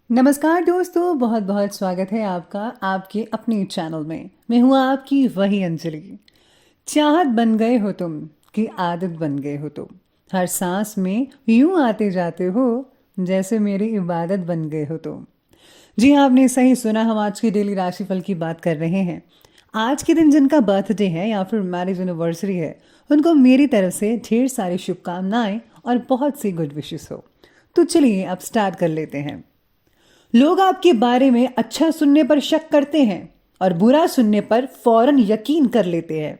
नमस्कार दोस्तों, बहुत बहुत स्वागत है आपका आपके अपने चैनल में। मैं हूँ आपकी वही अंजलि। चाहत बन गए हो तुम कि आदत बन गए हो तुम, हर सांस में यूं आते जाते हो जैसे मेरी इबादत बन गए हो तुम। जी हाँ, आपने सही सुना। हम आज की डेली राशिफल की बात कर रहे हैं। आज के दिन जिनका बर्थडे है या फिर मैरिज एनिवर्सरी है, उनको मेरी तरफ से ढेर सारी शुभकामनाएं और बहुत सी गुड विशेस हो। तो चलिए अब स्टार्ट कर लेते हैं। लोग आपके बारे में अच्छा सुनने पर शक करते हैं और बुरा सुनने पर फौरन यकीन कर लेते हैं।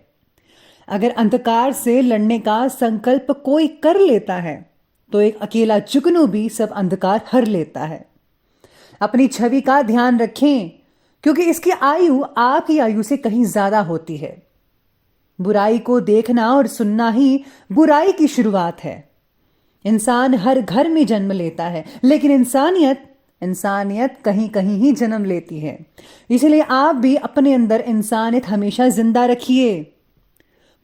अगर अंधकार से लड़ने का संकल्प कोई कर लेता है तो एक अकेला जुगनू भी सब अंधकार हर लेता है। अपनी छवि का ध्यान रखें, क्योंकि इसकी आयु आपकी आयु से कहीं ज्यादा होती है। बुराई को देखना और सुनना ही बुराई की शुरुआत है। इंसान हर घर में जन्म लेता है, लेकिन इंसानियत इंसानियत कहीं कहीं ही जन्म लेती है। इसलिए आप भी अपने अंदर इंसानियत हमेशा जिंदा रखिए।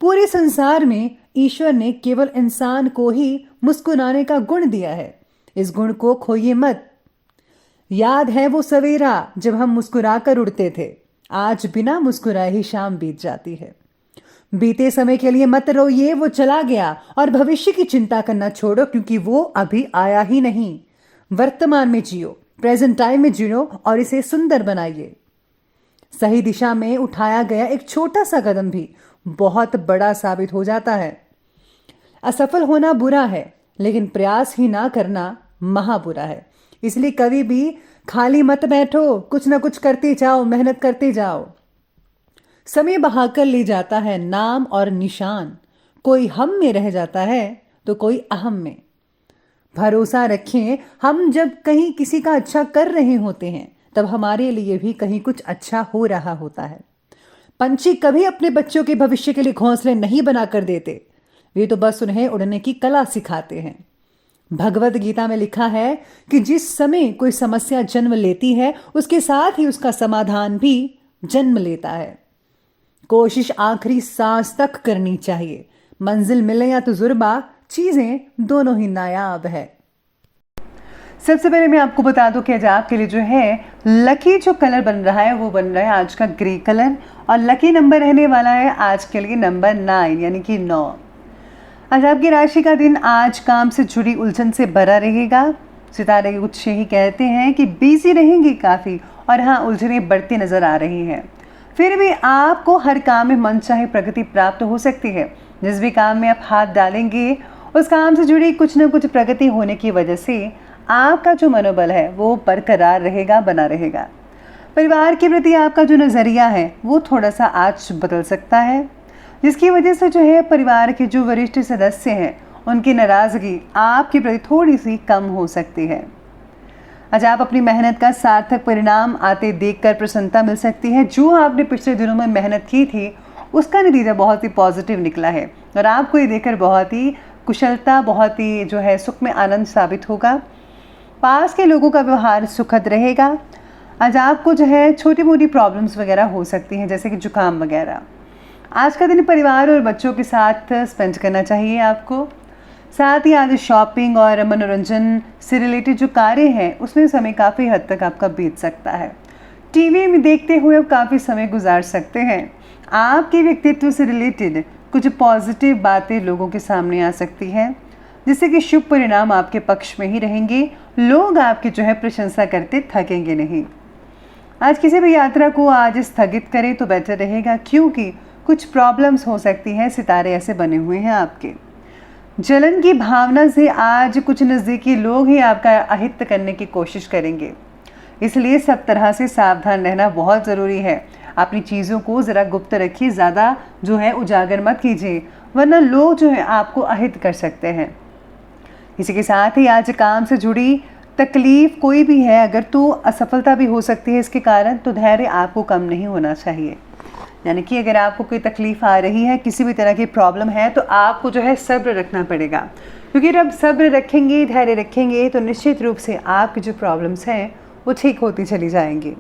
पूरे संसार में ईश्वर ने केवल इंसान को ही मुस्कुराने का गुण दिया है। इस गुण को खोइए मत। याद है वो सवेरा जब हम मुस्कुराकर उड़ते थे। आज बिना मुस्कुराए ही शाम बीत जाती है। बीते समय के लिए मत रोइए, वो चला गया। और भविष्य की चिंता करना छोड़ो, क्योंकि वो अभी आया ही नहीं। वर्तमान में जियो, प्रेजेंट टाइम में जियो और इसे सुंदर बनाइए। सही दिशा में उठाया गया एक छोटा सा कदम भी बहुत बड़ा साबित हो जाता है। असफल होना बुरा है, लेकिन प्रयास ही ना करना महा बुरा है। इसलिए कभी भी खाली मत बैठो, कुछ ना कुछ करते जाओ, मेहनत करते जाओ। समय बहाकर ले जाता है नाम और निशान। कोई हम में रह जाता है तो कोई अहम में। भरोसा रखें, हम जब कहीं किसी का अच्छा कर रहे होते हैं तब हमारे लिए भी कहीं कुछ अच्छा हो रहा होता है। पंछी कभी अपने बच्चों के भविष्य के लिए घोंसले नहीं बनाकर देते, वे तो बस उन्हें उड़ने की कला सिखाते हैं। भगवत गीता में लिखा है कि जिस समय कोई समस्या जन्म लेती है, उसके साथ ही उसका समाधान भी जन्म लेता है। कोशिश आखिरी सांस तक करनी चाहिए। मंजिल मिले या तजुर्बा, चीजें दोनों ही नायाब है। सबसे पहले मैं आपको बता दूं कि आज आपके लिए जो है लकी जो कलर बन रहा है वो बन रहा है आज का ग्रे कलर। और लकी नंबर रहने वाला है आज के लिए नंबर 9, यानी कि 9। आज आपकी राशि का दिन आज काम से जुड़ी उलझन से भरा रहेगा। सितारे कुछ यही कहते हैं कि बिजी रहेंगी काफ़ी, और हाँ, उलझनें बढ़ती नजर आ रही हैं। फिर भी आपको हर काम में मनचाही प्रगति प्राप्त हो सकती है। जिस भी काम में आप हाथ डालेंगे उस काम से जुड़ी कुछ न कुछ प्रगति होने की वजह से आपका जो मनोबल है वो बरकरार रहेगा, बना रहेगा। परिवार के प्रति आपका जो नज़रिया है वो थोड़ा सा आज बदल सकता है, जिसकी वजह से जो है परिवार के जो वरिष्ठ सदस्य हैं उनकी नाराज़गी आपके प्रति थोड़ी सी कम हो सकती है। आज आप अपनी मेहनत का सार्थक परिणाम आते देखकर प्रसन्नता मिल सकती है। जो आपने पिछले दिनों में मेहनत की थी उसका नतीजा बहुत ही पॉजिटिव निकला है, और आपको ये देखकर बहुत ही कुशलता, बहुत ही जो है सुख में आनंद साबित होगा। पास के लोगों का व्यवहार सुखद रहेगा। आज आपको जो है छोटी मोटी प्रॉब्लम्स वगैरह हो सकती हैं, जैसे कि जुकाम वगैरह। आज का दिन परिवार और बच्चों के साथ स्पेंड करना चाहिए आपको। साथ ही आज शॉपिंग और मनोरंजन से रिलेटेड जो कार्य हैं उसमें समय काफ़ी हद तक आपका बीत सकता है। टीवी में देखते हुए आप काफ़ी समय गुजार सकते हैं। आपके व्यक्तित्व से रिलेटेड कुछ पॉजिटिव बातें लोगों के सामने आ सकती हैं, जिससे कि शुभ परिणाम आपके पक्ष में ही रहेंगे। लोग आपकी जो है प्रशंसा करते थकेंगे नहीं। आज किसी भी यात्रा को आज स्थगित करें तो बेहतर रहेगा, क्योंकि कुछ प्रॉब्लम्स हो सकती हैं। सितारे ऐसे बने हुए हैं आपके। जलन की भावना से आज कुछ नज़दीकी लोग ही आपका अहित करने की कोशिश करेंगे, इसलिए सब तरह से सावधान रहना बहुत ज़रूरी है। अपनी चीज़ों को ज़रा गुप्त रखिए, ज़्यादा जो है उजागर मत कीजिए, वरना लोग जो है आपको अहित कर सकते हैं। इसी के साथ ही आज काम से जुड़ी तकलीफ़ कोई भी है अगर, तो असफलता भी हो सकती है इसके कारण, तो धैर्य आपको कम नहीं होना चाहिए। यानी कि अगर आपको कोई तकलीफ़ आ रही है, किसी भी तरह की प्रॉब्लम है, तो आपको जो है सब्र रखना पड़ेगा, क्योंकि जब सब्र रखेंगे, धैर्य रखेंगे, तो निश्चित रूप से आपकी जो प्रॉब्लम्स हैं वो ठीक होती चली जाएंगी।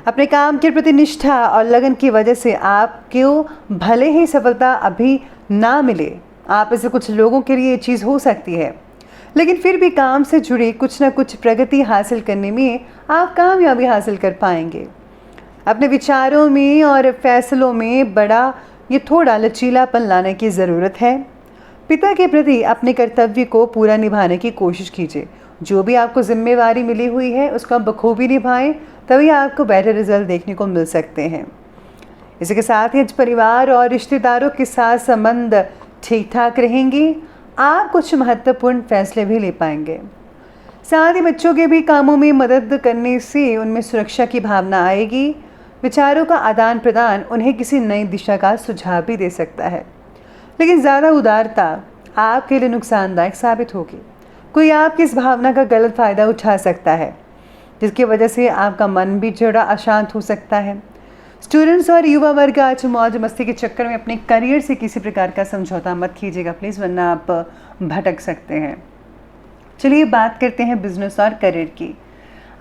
अपने काम के प्रति निष्ठा और लगन की वजह से आपको भले ही सफलता अभी ना मिले, आप ऐसे कुछ लोगों के लिए ये चीज़ हो सकती है, लेकिन फिर भी काम से जुड़े कुछ ना कुछ प्रगति हासिल करने में आप कामयाबी हासिल कर पाएंगे। अपने विचारों में और फैसलों में ये थोड़ा लचीलापन लाने की ज़रूरत है। पिता के प्रति अपने कर्तव्य को पूरा निभाने की कोशिश कीजिए। जो भी आपको जिम्मेवारी मिली हुई है उसको आप बखूबी निभाएं, तभी आपको बेटर रिजल्ट देखने को मिल सकते हैं। इसी के साथ ही आज परिवार और रिश्तेदारों के साथ संबंध ठीक ठाक रहेंगे। आप कुछ महत्वपूर्ण फैसले भी ले पाएंगे। साथ ही बच्चों के भी कामों में मदद करने से उनमें सुरक्षा की भावना आएगी। विचारों का आदान प्रदान उन्हें किसी नई दिशा का सुझाव भी दे सकता है, लेकिन ज़्यादा उदारता आपके लिए नुकसानदायक साबित होगी। कोई आपकी इस भावना का गलत फ़ायदा उठा सकता है, जिसकी वजह से आपका मन भी थोड़ा अशांत हो सकता है। स्टूडेंट्स और युवा वर्ग आज मौज मस्ती के चक्कर में अपने करियर से किसी प्रकार का समझौता मत कीजिएगा प्लीज़, वरना आप भटक सकते हैं। चलिए बात करते हैं बिजनेस और करियर की।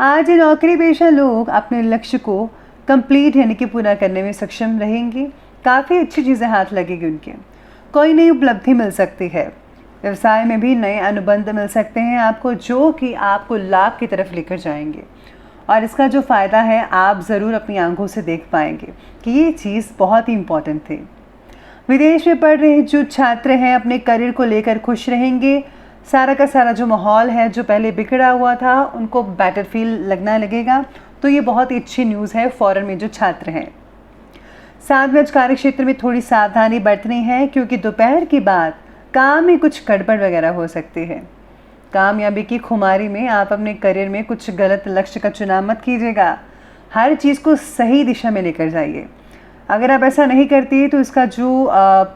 आज नौकरी पेशा लोग अपने लक्ष्य को कंप्लीट यानी कि पूरा करने में सक्षम रहेंगे। काफ़ी अच्छी चीज़ें हाथ लगेगी उनके। कोई नई उपलब्धि मिल सकती है। व्यवसाय में भी नए अनुबंध मिल सकते हैं आपको, जो कि आपको लाभ की तरफ लेकर जाएंगे। और इसका जो फ़ायदा है आप ज़रूर अपनी आंखों से देख पाएंगे कि ये चीज़ बहुत ही इम्पॉर्टेंट थी। विदेश में पढ़ रहे जो छात्र हैं अपने करियर को लेकर खुश रहेंगे। सारा का सारा जो माहौल है जो पहले बिगड़ा हुआ था उनको बेटर फील लगना लगेगा। तो ये बहुत ही अच्छी न्यूज़ है फॉरेन में जो छात्र हैं। साथ में आज कार्य क्षेत्र में थोड़ी सावधानी बरतनी है, क्योंकि दोपहर के बाद काम में कुछ गड़बड़ वगैरह हो सकती है। कामयाबी की खुमारी में आप अपने करियर में कुछ गलत लक्ष्य का चुनाव मत कीजिएगा। हर चीज़ को सही दिशा में लेकर जाइए। अगर आप ऐसा नहीं करती तो इसका जो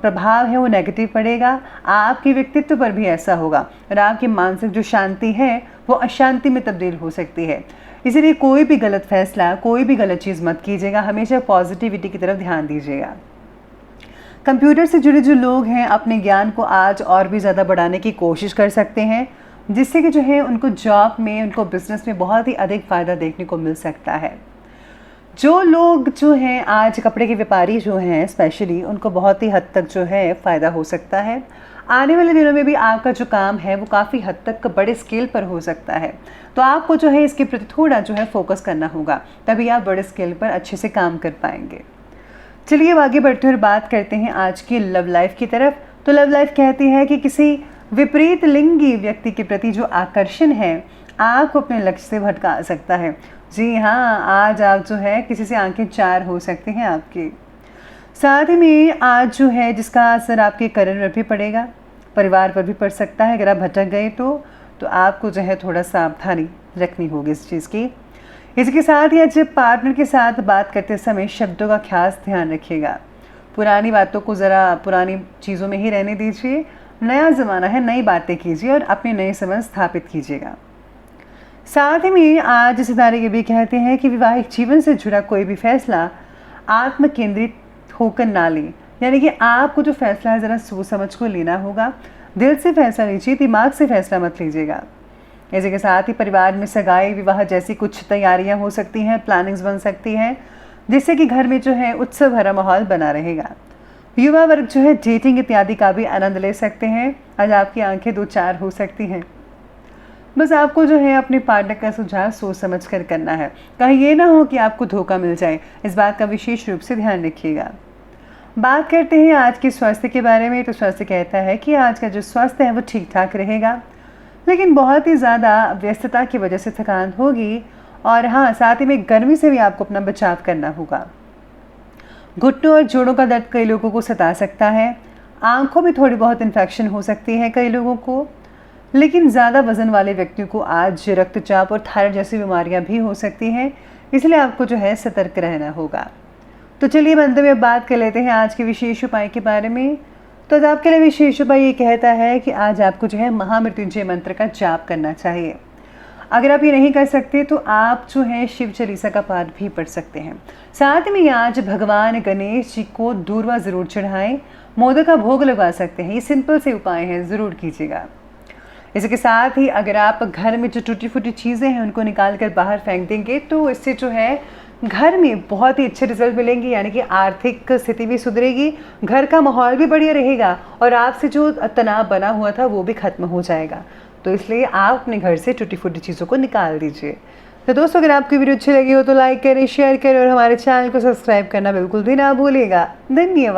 प्रभाव है वो नेगेटिव पड़ेगा। आपके व्यक्तित्व पर भी ऐसा होगा और आपकी मानसिक जो शांति है वो अशांति में तब्दील हो सकती है। इसीलिए कोई भी गलत फैसला, कोई भी गलत चीज़ मत कीजिएगा। हमेशा पॉजिटिविटी की तरफ ध्यान दीजिएगा। कंप्यूटर से जुड़े जो लोग हैं अपने ज्ञान को आज और भी ज़्यादा बढ़ाने की कोशिश कर सकते हैं, जिससे कि जो है उनको जॉब में, उनको बिजनेस में बहुत ही अधिक फ़ायदा देखने को मिल सकता है। जो लोग जो हैं आज कपड़े के व्यापारी जो हैं स्पेशली, उनको बहुत ही हद तक जो है फ़ायदा हो सकता है। आने वाले दिनों में भी आपका जो काम है वो काफ़ी हद तक बड़े स्केल पर हो सकता है। तो आपको जो है इसके प्रति थोड़ा जो है फोकस करना होगा, तभी आप बड़े स्केल पर अच्छे से काम कर पाएंगे। चलिए अब आगे बढ़ते हुए बात करते हैं आज की लव लाइफ की तरफ। तो लव लाइफ कहती है कि किसी विपरीत लिंगी व्यक्ति के प्रति जो आकर्षण है आपको अपने लक्ष्य से भटका सकता है। जी हाँ, आज आप जो है किसी से आंखें चार हो सकती हैं आपकी। साथ ही में आज जो है जिसका असर आपके करियर पर भी पड़ेगा, परिवार पर भी पड़ सकता है। अगर आप भटक गए तो आपको जो है थोड़ा सावधानी रखनी होगी इस चीज़ की। इसके साथ ही आज पार्टनर के साथ बात करते समय शब्दों का खास ध्यान रखिएगा। पुरानी बातों को ज़रा पुरानी चीज़ों में ही रहने दीजिए। नया ज़माना है, नई बातें कीजिए और अपने नए संबंध स्थापित कीजिएगा। साथ ही में आज सितारे ये भी कहते हैं कि विवाहिक जीवन से जुड़ा कोई भी फैसला आत्म केंद्रित होकर ना लें, यानी कि आपको जो फैसला है ज़रा सोच समझ को लेना होगा। दिल से फैसला लीजिए, दिमाग से फैसला मत लीजिएगा। इसी के साथ ही परिवार में सगाई विवाह जैसी कुछ तैयारियां हो सकती हैं, प्लानिंग्स बन सकती हैं, जिससे कि घर में जो है उत्सव भरा माहौल बना रहेगा। युवा वर्ग जो है डेटिंग इत्यादि का भी आनंद ले सकते हैं। आज आपकी आंखें दो चार हो सकती हैं। बस आपको जो है अपने पार्टनर का सुझाव सोच समझ कर करना है। कहीं ये ना हो कि आपको धोखा मिल जाए, इस बात का विशेष रूप से ध्यान रखिएगा। बात करते हैं आज के स्वास्थ्य के बारे में। तो स्वास्थ्य कहता है कि आज का जो स्वास्थ्य है वो ठीक ठाक रहेगा, लेकिन बहुत ही ज़्यादा व्यस्तता की वजह से थकान होगी। और हाँ, साथ ही में गर्मी से भी आपको अपना बचाव करना होगा। घुटनों और जोड़ों का दर्द कई लोगों को सता सकता है। आंखों में थोड़ी बहुत इन्फेक्शन हो सकती है कई लोगों को, लेकिन ज़्यादा वज़न वाले व्यक्तियों को आज रक्तचाप और थायराइड जैसी बीमारियां भी हो सकती हैं, इसलिए आपको जो है सतर्क रहना होगा। तो चलिए अंत में बात कर लेते हैं आज के विशेष उपाय के बारे में। तो आज आपके लिए विशेष उपाय ये कहता है कि आज आपको जो है महामृत्युंजय मंत्र का जाप करना चाहिए। अगर आप ये नहीं कर सकते तो आप जो है शिव चालीसा का पाठ भी पढ़ सकते हैं। साथ में आज भगवान गणेश जी को दूर्वा ज़रूर चढ़ाएं, मोदक का भोग लगा सकते हैं। ये सिंपल से उपाय हैं, ज़रूर कीजिएगा। इसके साथ ही अगर आप घर में जो टूटी फूटी चीज़ें हैं उनको निकाल कर बाहर फेंक देंगे तो इससे जो है घर में बहुत ही अच्छे रिजल्ट मिलेंगे, यानी कि आर्थिक स्थिति भी सुधरेगी, घर का माहौल भी बढ़िया रहेगा और आपसे जो तनाव बना हुआ था वो भी खत्म हो जाएगा। तो इसलिए आप अपने घर से टूटी फूटी चीज़ों को निकाल दीजिए। तो दोस्तों, अगर आपकी वीडियो अच्छी लगी हो तो लाइक करें, शेयर करें और हमारे चैनल को सब्सक्राइब करना बिल्कुल भी ना भूलिएगा। धन्यवाद।